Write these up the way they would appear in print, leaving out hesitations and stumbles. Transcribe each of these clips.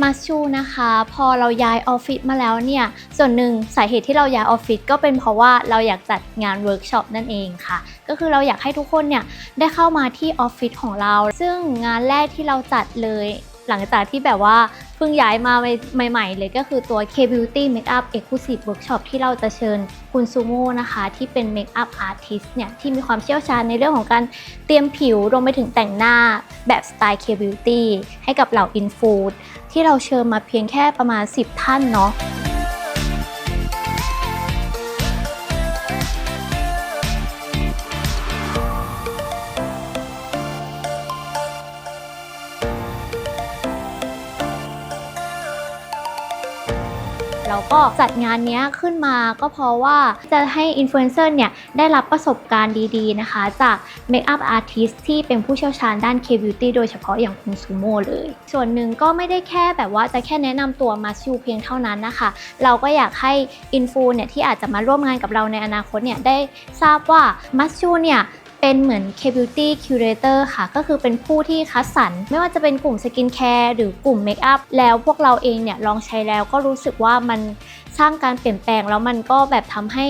มัชชูนะคะพอเราย้ายออฟฟิศมาแล้วเนี่ยส่วนหนึ่งสาเหตุที่เราย้ายออฟฟิศก็เป็นเพราะว่าเราอยากจัดงานเวิร์กช็อปนั่นเองค่ะก็คือเราอยากให้ทุกคนเนี่ยได้เข้ามาที่ออฟฟิศของเราซึ่งงานแรกที่เราจัดเลยหลังจากที่แบบว่าเพิ่งย้ายมาใหม่ๆเลยก็คือตัว K-Beauty Makeup Exclusive Workshop ที่เราจะเชิญคุณซูโม่นะคะที่เป็น Makeup Artist เนี่ยที่มีความเชี่ยวชาญในเรื่องของการเตรียมผิวรวมไปถึงแต่งหน้าแบบสไตล์ K-Beauty ให้กับเหล่าอินฟูที่เราเชิญมาเพียงแค่ประมาณ10ท่านเนาะแล้วก็จัดงานนี้ขึ้นมาก็เพราะว่าจะให้อินฟลูเอนเซอร์เนี่ยได้รับประสบการณ์ดีๆนะคะจากเมคอัพอาร์ติสที่เป็นผู้เชี่ยวชาญด้าน K-Beauty โดยเฉพาะอย่างคุณซูโม่เลยส่วนหนึ่งก็ไม่ได้แค่แบบว่าจะแค่แนะนำตัวมัชชูเพียงเท่านั้นนะคะเราก็อยากให้อินฟูเนี่ยที่อาจจะมาร่วมงานกับเราในอนาคตเนี่ยได้ทราบว่ามัชชูเนี่ยเป็นเหมือน K-Beauty Curator ค่ะก็คือเป็นผู้ที่คัดสรรไม่ว่าจะเป็นกลุ่มสกินแคร์หรือกลุ่มเมคอัพแล้วพวกเราเองเนี่ยลองใช้แล้วก็รู้สึกว่ามันสร้างการเปลี่ยนแปลงแล้วมันก็แบบทำให้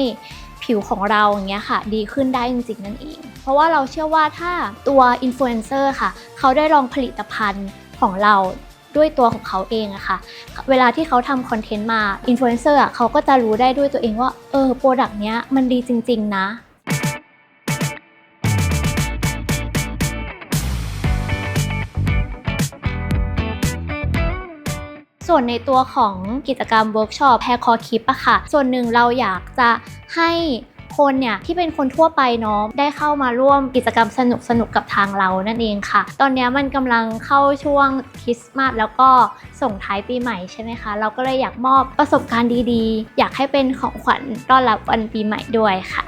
ผิวของเราอย่างเงี้ยค่ะดีขึ้นได้จริงๆนั่นเองเพราะว่าเราเชื่อว่าถ้าตัวอินฟลูเอนเซอร์ค่ะเขาได้ลองผลิตภัณฑ์ของเราด้วยตัวของเขาเองอะค่ะเวลาที่เขาทำคอนเทนต์มาอินฟลูเอนเซอร์เขาก็จะรู้ได้ด้วยตัวเองว่าโปรดักต์เนี้ยมันดีจริงๆนะส่วนในตัวของกิจกรรมเวิร์กช็อปแฮร์คอร์คลิปอะค่ะส่วนหนึ่งเราอยากจะให้คนเนี่ยที่เป็นคนทั่วไปเนาะได้เข้ามาร่วมกิจกรรมสนุกกับทางเรานั่นเองค่ะตอนนี้มันกำลังเข้าช่วงคริสต์มาสแล้วก็ส่งท้ายปีใหม่ใช่ไหมคะเราก็เลยอยากมอบประสบการณ์ดีๆอยากให้เป็นของขวัญต้อนรับวันปีใหม่ด้วยค่ะ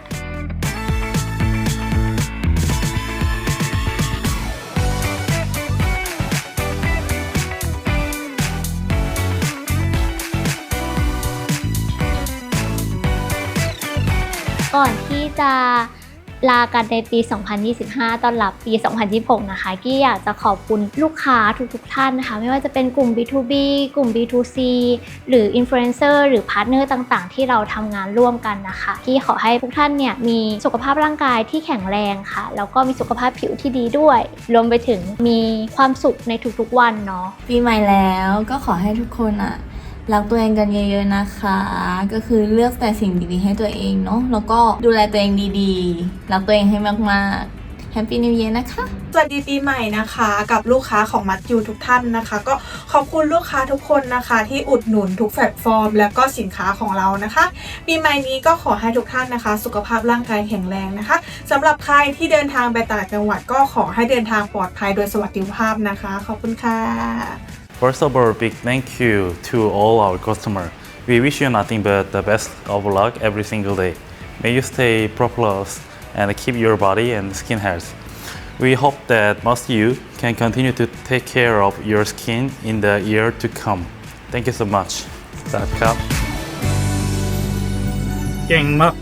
ก่อนที่จะลากันในปี 2025 ต้อนรับปี 2026 นะคะกี้อยากจะขอบคุณลูกค้าทุกท่านนะคะไม่ว่าจะเป็นกลุ่ม B2B กลุ่ม B2C หรืออินฟลูเอนเซอร์หรือพาร์ทเนอร์ต่างๆที่เราทำงานร่วมกันนะคะกี้ขอให้ทุกท่านเนี่ยมีสุขภาพร่างกายที่แข็งแรงค่ะแล้วก็มีสุขภาพผิวที่ดีด้วยรวมไปถึงมีความสุขในทุกๆวันเนาะปีใหม่แล้วก็ขอให้ทุกคนรักตัวเองกันเยอะๆนะคะก็คือเลือกแต่สิ่งดีๆให้ตัวเองเนาะแล้วก็ดูแลตัวเองดีๆรักตัวเองให้มากๆแฮปปี้นิวเยียร์นะคะสวัสดีปีใหม่นะคะกับลูกค้าของมัดยูทุกท่านนะคะก็ขอบคุณลูกค้าทุกคนนะคะที่อุดหนุนทุกแพลตฟอร์มแล้วก็สินค้าของเรานะคะปีใหม่นี้ก็ขอให้ทุกท่านนะคะสุขภาพร่างกายแข็งแรงนะคะสำหรับใครที่เดินทางไปต่างจังหวัดก็ขอให้เดินทางปลอดภัยโดยสวัสดิภาพนะคะขอบคุณค่ะFirst of all, big thank you to all our customers. We wish you nothing but the best of luck every single day. May you stay prosperous and keep your body and skin health. We hope that most of you can continue to take care of your skin in the year to come. Thank you so much. เก่งมาก